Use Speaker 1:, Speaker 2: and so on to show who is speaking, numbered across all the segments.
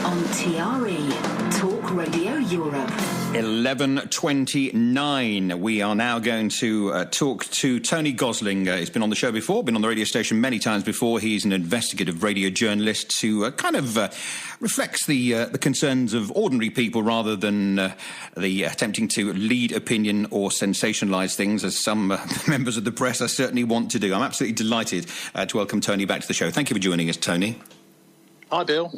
Speaker 1: on TRE, Talk Radio Europe.
Speaker 2: 11:29. We are now going to talk to Tony Gosling. He's been on the show before, been on the radio station many times before. He's an investigative radio journalist who reflects the concerns of ordinary people rather than the attempting to lead opinion or sensationalise things, as some members of the press certainly want to do. I'm absolutely delighted to welcome Tony back to the show. Thank you for joining us, Tony.
Speaker 3: Hi, Bill.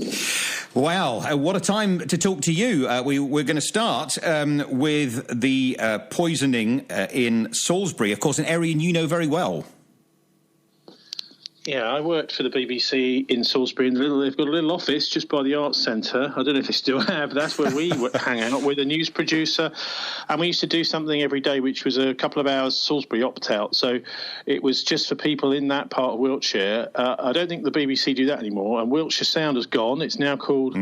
Speaker 2: Wow, what a time to talk to you. We're going to start with the poisoning in Salisbury, of course, an area you know very well.
Speaker 3: Yeah, I worked for the BBC in Salisbury. They've got a little office just by the Arts Centre. I don't know if they still have, but that's where we hang out with a news producer. And we used to do something every day, which was a couple of hours Salisbury opt-out. So it was just for people in that part of Wiltshire. I don't think the BBC do that anymore. And Wiltshire Sound has gone. It's now called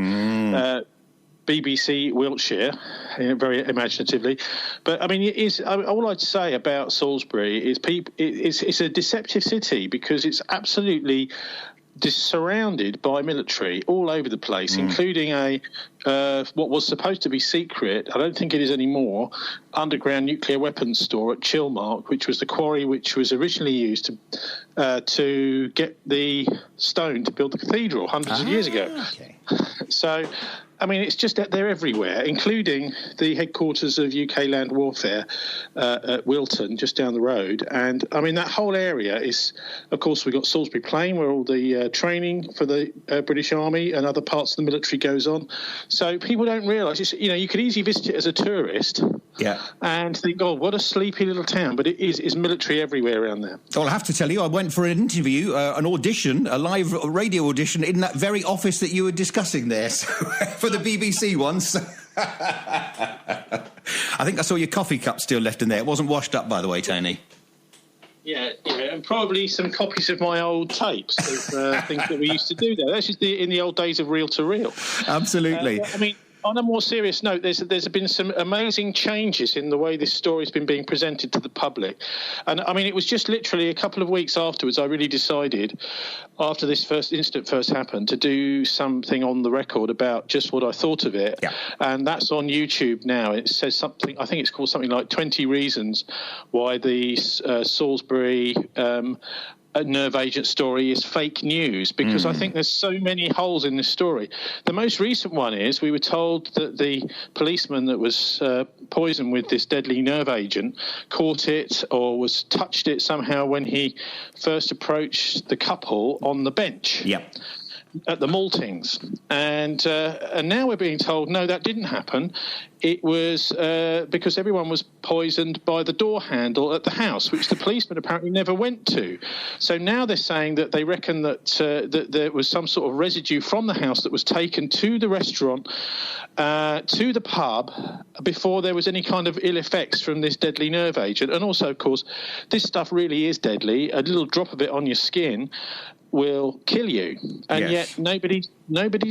Speaker 3: BBC Wiltshire, very imaginatively. But I mean, all I'd say about Salisbury is it's a deceptive city because it's absolutely surrounded by military all over the place, including what was supposed to be secret, I don't think it is anymore, underground nuclear weapons store at Chilmark, which was the quarry which was originally used to get the stone to build the cathedral hundreds of years ago. Okay. So, I mean, it's just that they're everywhere, including the headquarters of UK Land Warfare at Wilton, just down the road. And, I mean, that whole area is, of course, we've got Salisbury Plain, where all the training for the British Army and other parts of the military goes on. So people don't realise, you could easily visit it as a tourist and think, oh, what a sleepy little town. But it is military everywhere around there.
Speaker 2: Well, I have to tell you, I went for an interview, an audition, a live radio audition in that very office that you were discussing there. So for the BBC once. I think I saw your coffee cup still left in there. It wasn't washed up, by the way, Tony.
Speaker 3: Yeah, and probably some copies of my old tapes of things that we used to do there. That's just in the old days of reel-to-reel.
Speaker 2: Absolutely.
Speaker 3: I mean, on a more serious note, there's been some amazing changes in the way this story's been being presented to the public. And, I mean, it was just literally a couple of weeks afterwards I really decided, after this first incident first happened, to do something on the record about just what I thought of it. Yeah. And that's on YouTube now. It says something, I think it's called something like 20 Reasons Why the Salisbury a nerve agent story is fake news, because I think there's so many holes in this story. The most recent one is we were told that the policeman that was poisoned with this deadly nerve agent caught it or was touched it somehow when he first approached the couple on the bench. Yep. At the maltings, and now we're being told no, that didn't happen. It was because everyone was poisoned by the door handle at the house, which the policeman apparently never went to. So now they're saying that they reckon that that there was some sort of residue from the house that was taken to the restaurant, to the pub, before there was any kind of ill effects from this deadly nerve agent. And also, of course, this stuff really is deadly. A little drop of it on your skin will kill you, and yet nobody's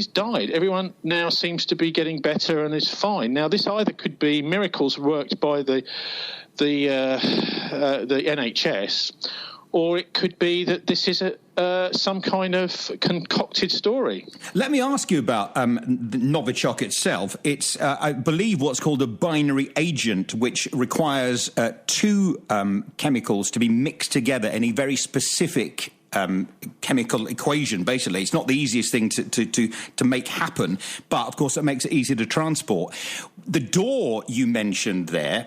Speaker 3: died. Everyone now seems to be getting better and is fine. Now, this either could be miracles worked by the NHS, or it could be that this is some kind of concocted story. Let me ask you about the
Speaker 2: Novichok itself. It's, I believe, what's called a binary agent, which requires two chemicals to be mixed together in a very specific chemical equation. Basically, it's not the easiest thing to make happen, but of course it makes it easy to transport. The door you mentioned there,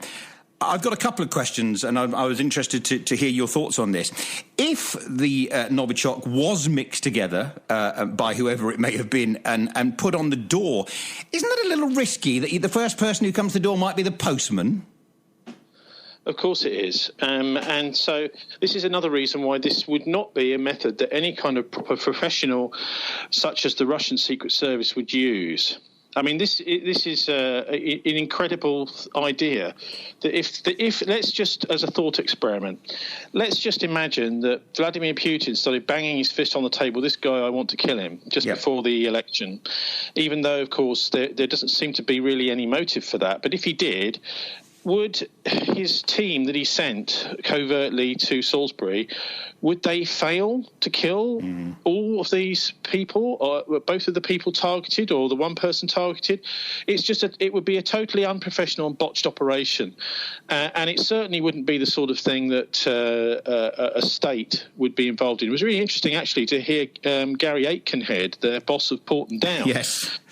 Speaker 2: I've got a couple of questions, and I was interested to hear your thoughts on this. If the Novichok was mixed together by whoever it may have been and put on the door, isn't that a little risky that the first person who comes to the door might be the postman?
Speaker 3: Of course it is. And so this is another reason why this would not be a method that any kind of proper professional, such as the Russian Secret Service, would use. I mean, this is an incredible idea. That if let's just, as a thought experiment, let's just imagine that Vladimir Putin started banging his fist on the table, this guy, I want to kill him, just before the election, even though, of course, there doesn't seem to be really any motive for that. But if he did, would his team that he sent covertly to Salisbury, would they fail to kill all of these people, or both of the people targeted, or the one person targeted? It's just it would be a totally unprofessional and botched operation, and it certainly wouldn't be the sort of thing that a state would be involved in. It was really interesting, actually, to hear Gary Aitkenhead, the boss of Port and Down,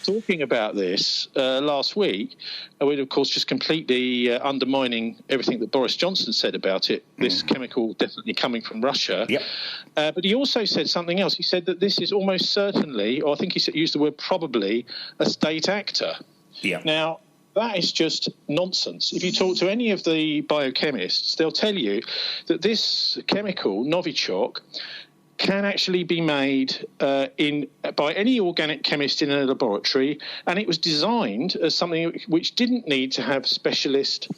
Speaker 3: talking about this last week, with, of course, just completely undermining everything that Boris Johnson said about it, this chemical definitely coming from Russia.
Speaker 2: Yep.
Speaker 3: But he also said something else. He said that this is almost certainly, or I think he used the word probably, a state actor.
Speaker 2: Yeah.
Speaker 3: Now, that is just nonsense. If you talk to any of the biochemists, they'll tell you that this chemical, Novichok, can actually be made by any organic chemist in a laboratory, and it was designed as something which didn't need to have specialist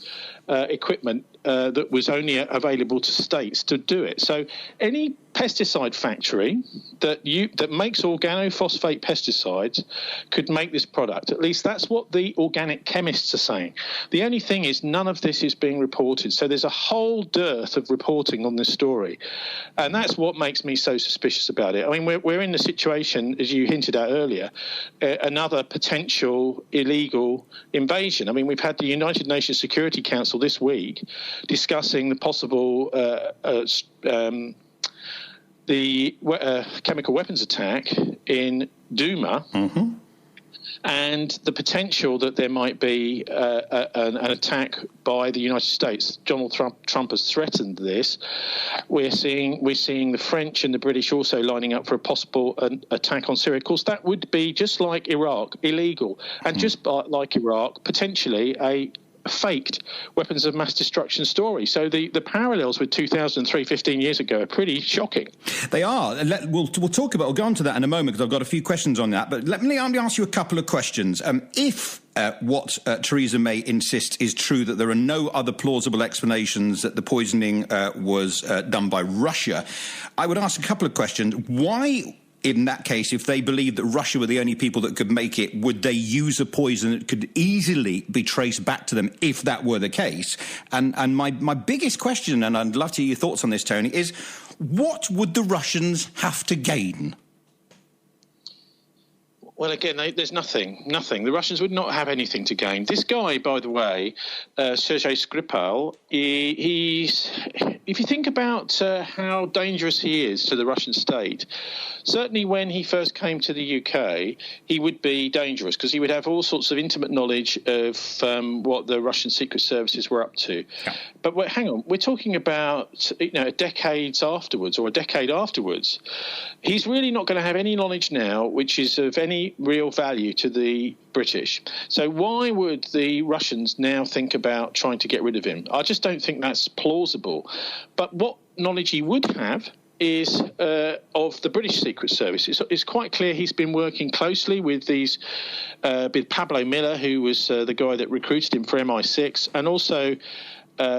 Speaker 3: equipment that was only available to states to do it. So any pesticide factory that makes organophosphate pesticides could make this product. At least that's what the organic chemists are saying. The only thing is none of this is being reported. So there's a whole dearth of reporting on this story. And that's what makes me so suspicious about it. I mean, we're in the situation, as you hinted at earlier, another potential illegal invasion. I mean, we've had the United Nations Security Council this week discussing the possible chemical weapons attack in Douma, and the potential that there might be an attack by the United States. Donald Trump has threatened this. We're seeing the French and the British also lining up for a possible attack on Syria. Of course, that would be just like Iraq, illegal, and just like Iraq, potentially a faked weapons of mass destruction story. So the parallels with 2003, 15 years ago, are pretty shocking.
Speaker 2: They are. We'll go on to that in a moment, because I've got a few questions on that. But let me ask you a couple of questions. If what Theresa May insists is true, that there are no other plausible explanations that the poisoning was done by Russia, I would ask a couple of questions. Why, in that case, if they believed that Russia were the only people that could make it, would they use a poison that could easily be traced back to them if that were the case? And my biggest question, and I'd love to hear your thoughts on this, Tony, is what would the Russians have to gain?
Speaker 3: Well, again, there's nothing. The Russians would not have anything to gain. This guy, by the way, Sergei Skripal, if you think about how dangerous he is to the Russian state, certainly when he first came to the UK, he would be dangerous because he would have all sorts of intimate knowledge of what the Russian secret services were up to. Yeah. But hang on, we're talking about a decade afterwards. He's really not going to have any knowledge now which is of any real value to the British. So why would the Russians now think about trying to get rid of him? I just don't think that's plausible. But what knowledge he would have is of the British Secret Service. It's quite clear he's been working closely with with Pablo Miller, who was the guy that recruited him for MI6, and also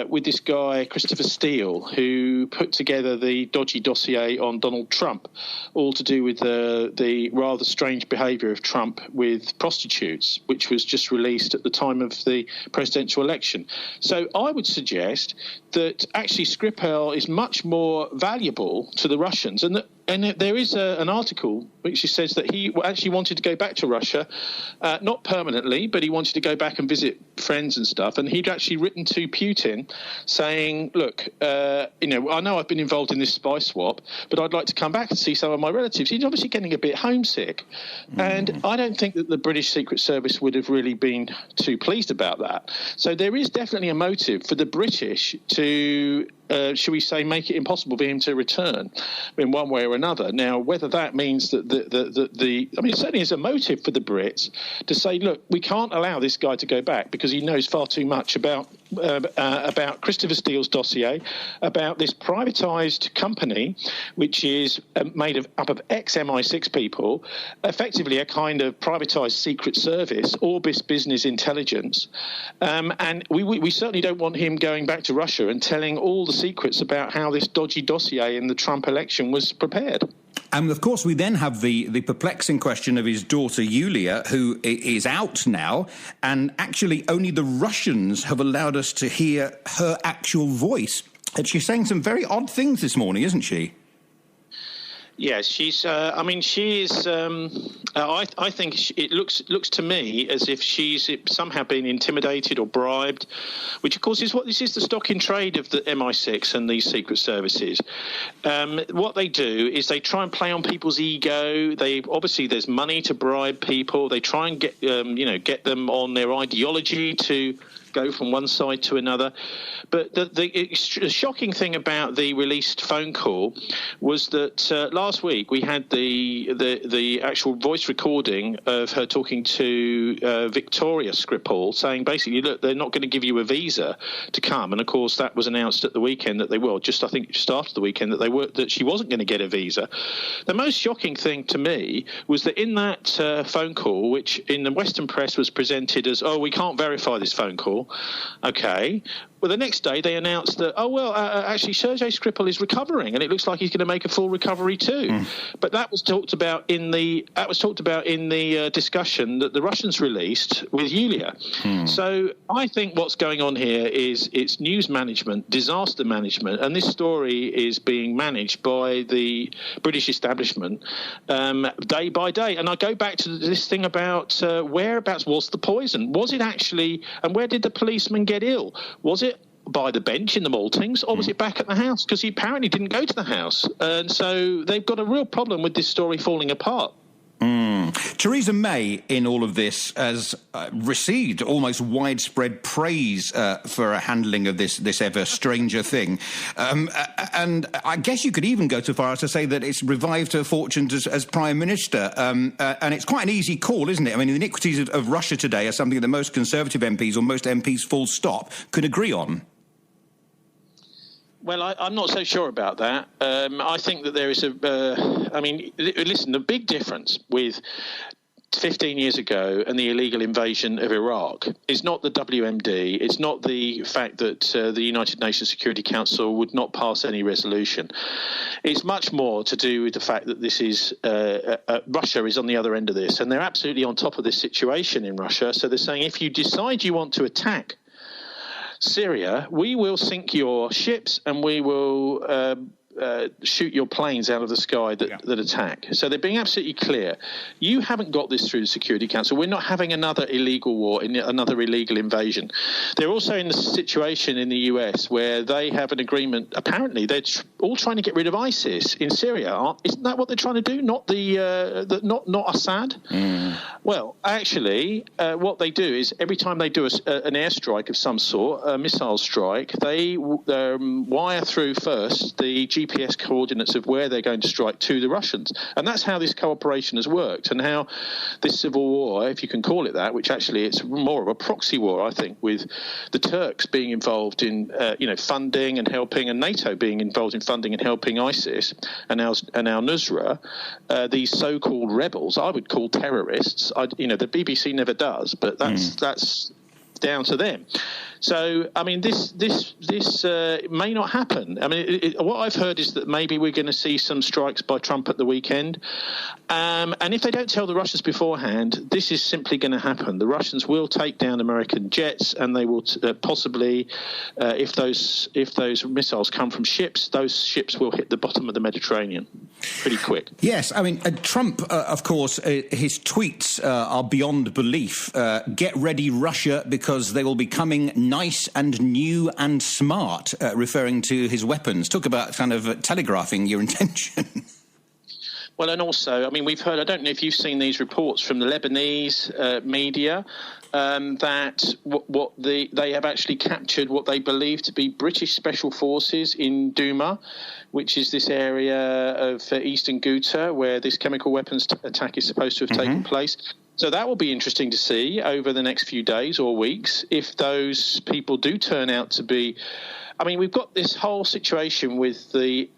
Speaker 3: with this guy, Christopher Steele, who put together the dodgy dossier on Donald Trump, all to do with the rather strange behaviour of Trump with prostitutes, which was just released at the time of the presidential election. So I would suggest that actually Skripal is much more valuable to the Russians, and there is an article which says that he actually wanted to go back to Russia, not permanently, but he wanted to go back and visit friends and stuff. And he'd actually written to Putin saying, look, I know I've been involved in this spy swap, but I'd like to come back and see some of my relatives. He's obviously getting a bit homesick. And I don't think that the British Secret Service would have really been too pleased about that. So there is definitely a motive for the British to should we say, make it impossible for him to return in one way or another. Now, whether that means that it certainly is a motive for the Brits to say, look, we can't allow this guy to go back because he knows far too much about Christopher Steele's dossier, about this privatised company, which is made up of ex-MI6 people, effectively a kind of privatised secret service, Orbis Business Intelligence. And we certainly don't want him going back to Russia and telling all the secrets about how this dodgy dossier in the Trump election was prepared.
Speaker 2: And of course, we then have the perplexing question of his daughter Yulia, who is out now, and actually only the Russians have allowed us to hear her actual voice. And she's saying some very odd things this morning, isn't she?
Speaker 3: Yes, she's. She is. I think it looks to me as if she's somehow been intimidated or bribed, which of course is what this is the stock in trade of the MI6 and these secret services. What they do is they try and play on people's ego. There's money to bribe people. They try and get them on their ideology to go from one side to another. But the shocking thing about the released phone call was that last week we had the actual voice recording of her talking to Victoria Skripal, saying basically, look, they're not going to give you a visa to come. And of course, that was announced at the weekend that they will. Just after the weekend that she wasn't going to get a visa. The most shocking thing to me was that in that phone call, which in the Western press was presented as, we can't verify this phone call. Okay. Well, the next day they announced that, actually Sergei Skripal is recovering, and it looks like he's going to make a full recovery too. But that was talked about in the discussion that the Russians released with Yulia. So I think what's going on here is it's news management, disaster management, and this story is being managed by the British establishment day by day. And I go back to this thing about whereabouts was the poison? Was it actually, and where did the policeman get ill? Was it by the bench in the maltings, or was it back at the house? Because he apparently didn't go to the house. And so they've got a real problem with this story falling apart.
Speaker 2: Theresa May, in all of this, has received almost widespread praise for her handling of this ever stranger thing. And I guess you could even go so far as to say that it's revived her fortunes as Prime Minister. And it's quite an easy call, isn't it? I mean, the iniquities of Russia today are something that most Conservative MPs, or most MPs full stop, could agree on.
Speaker 3: Well, I'm not so sure about that. I think that there is listen, the big difference with 15 years ago and the illegal invasion of Iraq is not the WMD. It's not the fact that the United Nations Security Council would not pass any resolution. It's much more to do with the fact that this is Russia is on the other end of this, and they're absolutely on top of this situation in Russia. So they're saying, if you decide you want to attack Syria, we will sink your ships and we will shoot your planes out of the sky that attack. So they're being absolutely clear. You haven't got this through the Security Council. We're not having another illegal war, another illegal invasion. They're also in the situation in the US where they have an agreement. Apparently, they're all trying to get rid of ISIS in Syria. Isn't that what they're trying to do? Not not Assad? Well, actually, what they do is every time they do an airstrike of some sort, a missile strike, they wire through first the GPS coordinates of where they're going to strike to the Russians. And that's how this cooperation has worked, and how this civil war, if you can call it that, which actually it's more of a proxy war, I think, with the Turks being involved in funding and helping, and NATO being involved in funding and helping ISIS and al-Nusra, these so-called rebels, I would call terrorists. The BBC never does, but that's down to them. So, I mean, this may not happen. I mean, what I've heard is that maybe we're going to see some strikes by Trump at the weekend. And if they don't tell the Russians beforehand, this is simply going to happen. The Russians will take down American jets, and they will possibly, if those missiles come from ships, those ships will hit the bottom of the Mediterranean pretty quick.
Speaker 2: Yes, I mean, Trump, of course, his tweets are beyond belief. Get ready, Russia, because they will be coming nice and new and smart, referring to his weapons. Talk about kind of telegraphing your intention.
Speaker 3: Well, and also, I mean, we've heard, I don't know if you've seen these reports from the Lebanese media, that they have actually captured what they believe to be British special forces in Douma, which is this area of eastern Ghouta where this chemical weapons attack is supposed to have taken place. So that will be interesting to see over the next few days or weeks if those people do turn out to be. I mean, we've got this whole situation with the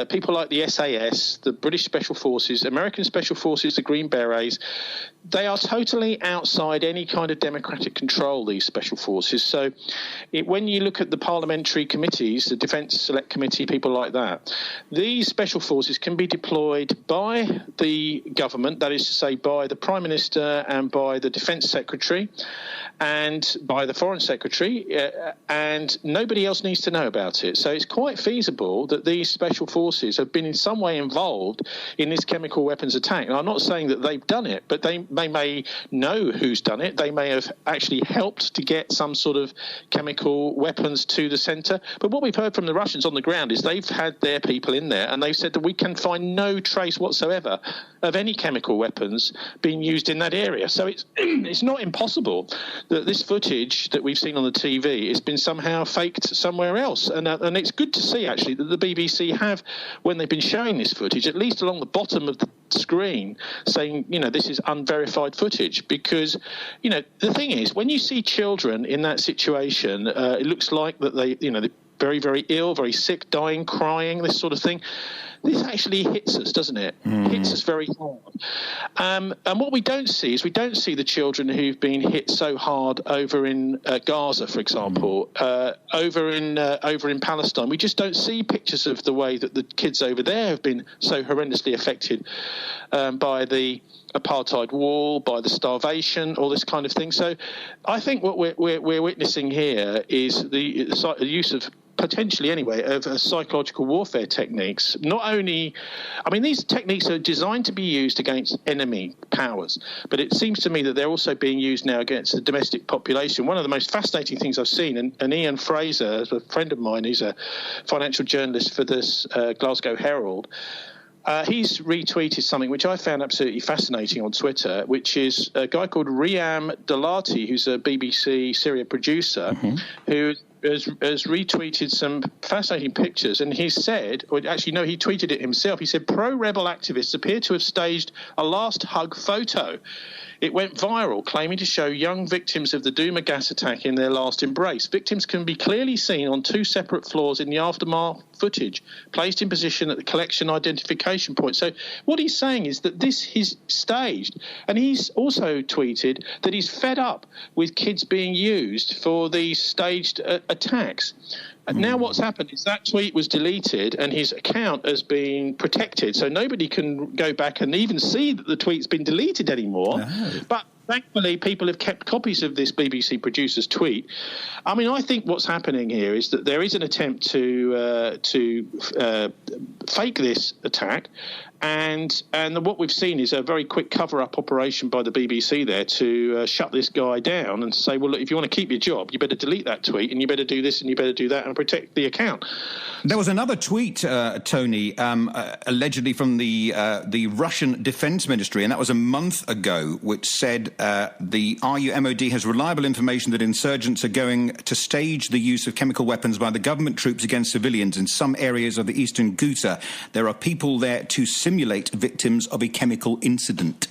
Speaker 3: people like the SAS, the British Special Forces, American Special Forces, the Green Berets, they are totally outside any kind of democratic control, these special forces. So when you look at the parliamentary committees, the Defence Select Committee, people like that, these special forces can be deployed by the government, that is to say by the Prime Minister and by the Defence Secretary and by the Foreign Secretary, and nobody else needs to know about it. So it's quite feasible that these special forces have been in some way involved in this chemical weapons attack. And I'm not saying that they've done it, but they may know who's done it. They may have actually helped to get some sort of chemical weapons to the centre. But what we've heard from the Russians on the ground is they've had their people in there, and they've said that we can find no trace whatsoever of any chemical weapons being used in that area. So it's not impossible that this footage that we've seen on the TV has been somehow faked somewhere else. And it's good to see, actually, that the BBC have, when they've been showing this footage, at least along the bottom of the screen, saying, this is unverified footage. Because, the thing is, when you see children in that situation, it looks like that they're very, very ill, very sick, dying, crying, this sort of thing. This actually hits us, doesn't it? Hits us very hard. And what we don't see is the children who've been hit so hard over in Gaza, for example, over in Palestine. We just don't see pictures of the way that the kids over there have been so horrendously affected by the apartheid wall, by the starvation, all this kind of thing. So I think what we're witnessing here is the use of, potentially anyway, of psychological warfare techniques. Not only, these techniques are designed to be used against enemy powers, but it seems to me that they're also being used now against the domestic population. One of the most fascinating things I've seen, and Ian Fraser, a friend of mine who's a financial journalist for this Glasgow Herald, he's retweeted something which I found absolutely fascinating on Twitter, which is a guy called Riam Dalati, who's a BBC Syria producer, who has retweeted some fascinating pictures. And he said, or actually, no, he tweeted it himself. He said, pro-rebel activists appear to have staged a last hug photo. It went viral, claiming to show young victims of the Douma gas attack in their last embrace. Victims can be clearly seen on two separate floors in the aftermath footage, placed in position at the collection identification point. So what he's saying is that this is staged. And he's also tweeted that he's fed up with kids being used for these staged attacks. Now what's happened is that tweet was deleted and his account has been protected, so nobody can go back and even see that the tweet's been deleted anymore. No. But thankfully, people have kept copies of this BBC producer's tweet. I think what's happening here is that there is an attempt to fake this attack, and what we've seen is a very quick cover-up operation by the BBC there to shut this guy down and say, well, look, if you want to keep your job, you better delete that tweet and you better do this and you better do that and protect the account.
Speaker 2: There was another tweet, Tony, allegedly from the Russian Defense Ministry, and that was a month ago, which said the RU MOD has reliable information that insurgents are going to stage the use of chemical weapons by the government troops against civilians in some areas of the eastern Ghouta. There are people there to simulate victims of a chemical incident.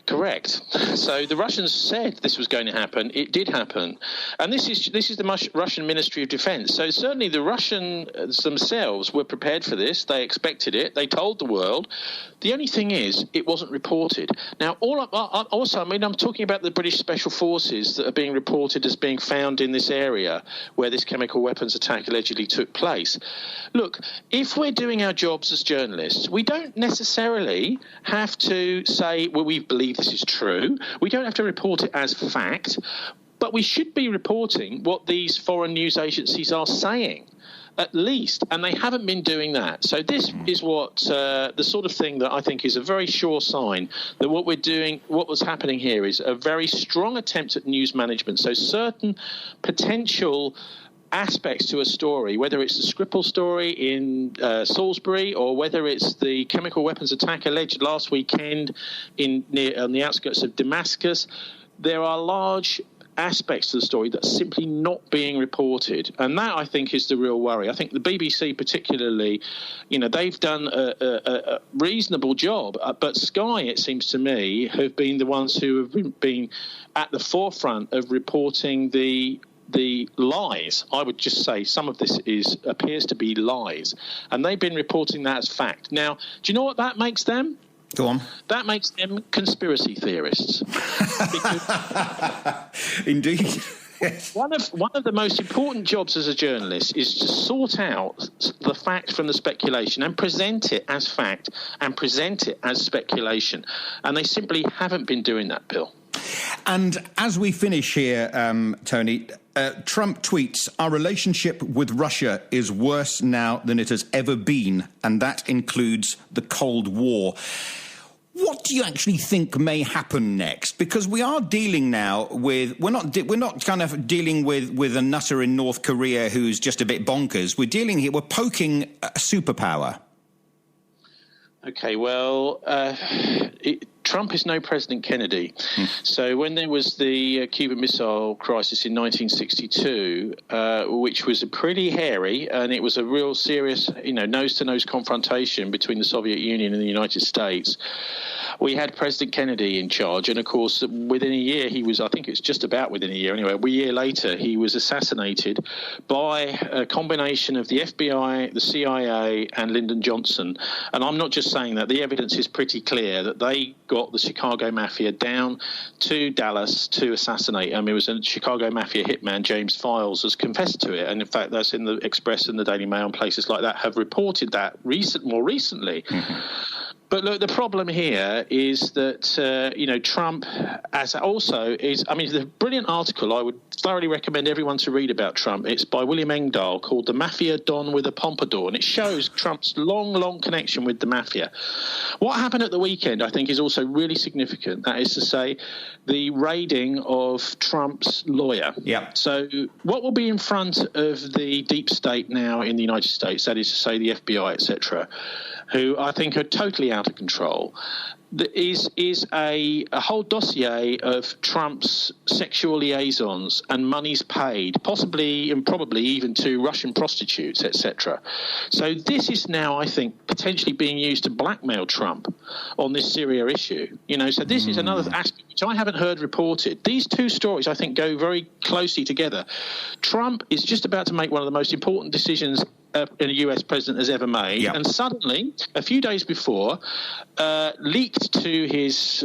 Speaker 3: Correct. So the Russians said this was going to happen. It did happen. And this is the Russian Ministry of Defense. So certainly the Russians themselves were prepared for this. They expected it. They told the world. The only thing is, it wasn't reported. Now, I'm talking about the British Special Forces that are being reported as being found in this area where this chemical weapons attack allegedly took place. Look, if we're doing our jobs as journalists, we don't necessarily have to say, well, we believe this is true. We don't have to report it as fact, but we should be reporting what these foreign news agencies are saying, at least, and they haven't been doing that. So this is what the sort of thing that I think is a very sure sign that what was happening here is a very strong attempt at news management. So certain potential aspects to a story, whether it's the Skripal story in Salisbury or whether it's the chemical weapons attack alleged last weekend on the outskirts of Damascus, there are large aspects of the story that's simply not being reported. And that, I think, is the real worry. I think the BBC particularly, they've done a reasonable job, but Sky, it seems to me, have been the ones who have been at the forefront of reporting the the lies. I would just say some of this appears to be lies, and they've been reporting that as fact. Now, do you know what that makes them?
Speaker 2: Go on.
Speaker 3: That makes them conspiracy theorists.
Speaker 2: Indeed. Yes.
Speaker 3: One of the most important jobs as a journalist is to sort out the fact from the speculation and present it as fact and present it as speculation. And they simply haven't been doing that, Bill.
Speaker 2: And as we finish here, Tony, Trump tweets, "Our relationship with Russia is worse now than it has ever been, and that includes the Cold War." What do you actually think may happen next? Because we are dealing now with we're not kind of dealing with a nutter in North Korea who's just a bit bonkers. We're poking a superpower.
Speaker 3: Okay, well, Trump is no President Kennedy. So when there was the Cuban Missile Crisis in 1962, which was pretty hairy, and it was a real serious, nose-to-nose confrontation between the Soviet Union and the United States, we had President Kennedy in charge. And, of course, within a year, I think it's just about within a year anyway, a year later, he was assassinated by a combination of the FBI, the CIA, and Lyndon Johnson. And I'm not just saying that. The evidence is pretty clear that they got the Chicago Mafia down to Dallas to assassinate him. It was a Chicago Mafia hitman, James Files, has confessed to it. And, in fact, that's in the Express and the Daily Mail and places like that have reported that more recently. Mm-hmm. But look, the problem here is that, Trump the brilliant article I would thoroughly recommend everyone to read about Trump. It's by William Engdahl called The Mafia Don with a Pompadour, and it shows Trump's long connection with the mafia. What happened at the weekend, I think, is also really significant. That is to say, the raiding of Trump's lawyer.
Speaker 2: Yeah.
Speaker 3: So what will be in front of the deep state now in the United States, that is to say the FBI, etc., who I think are totally out of control, is a whole dossier of Trump's sexual liaisons and monies paid, possibly and probably even to Russian prostitutes, etc. So this is now, I think, potentially being used to blackmail Trump on this Syria issue. So this is another aspect which I haven't heard reported. These two stories, I think, go very closely together. Trump is just about to make one of the most important decisions a US president has ever made, and suddenly, a few days before, leaked to his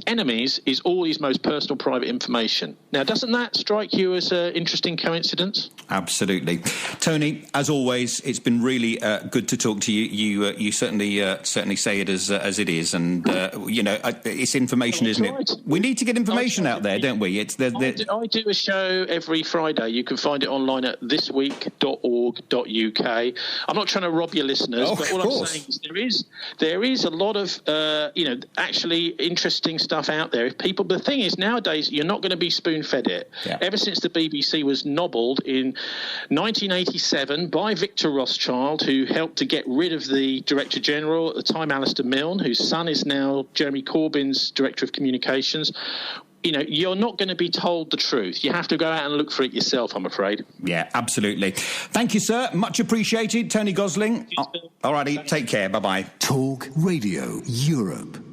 Speaker 3: enemies is all his most personal private information. Now, doesn't that strike you as an interesting coincidence?
Speaker 2: Absolutely, Tony. As always, it's been really good to talk to you. You certainly say it as it is, and it's information, isn't it? We need to get information out there, don't we?
Speaker 3: I do a show every Friday. You can find it online at thisweek.org.uk. I'm not trying to rob your listeners, but all I'm saying is there is a lot of actually interesting stuff out there. The thing is, nowadays you're not going to be spoon-fed it. Yeah. Ever since the BBC was nobbled in 1987 by Victor Rothschild, who helped to get rid of the Director General at the time, Alistair Milne, whose son is now Jeremy Corbyn's Director of Communications. You're not going to be told the truth. You have to go out and look for it yourself, I'm afraid.
Speaker 2: Yeah, absolutely. Thank you, sir. Much appreciated. Tony Gosling. All righty. Take care. Bye-bye.
Speaker 4: Talk Radio Europe.